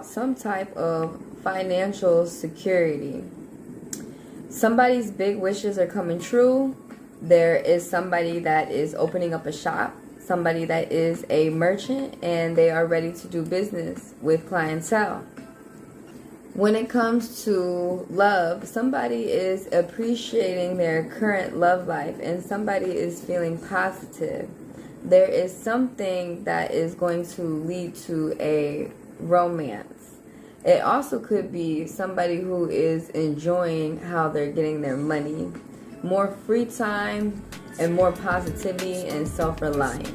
some type of financial security. Somebody's big wishes are coming true. There is somebody that is opening up a shop, somebody that is a merchant, and they are ready to do business with clientele. When it comes to love, somebody is appreciating their current love life and somebody is feeling positive. There is something that is going to lead to a romance. It also could be somebody who is enjoying how they're getting their money. More free time and more positivity and self-reliance.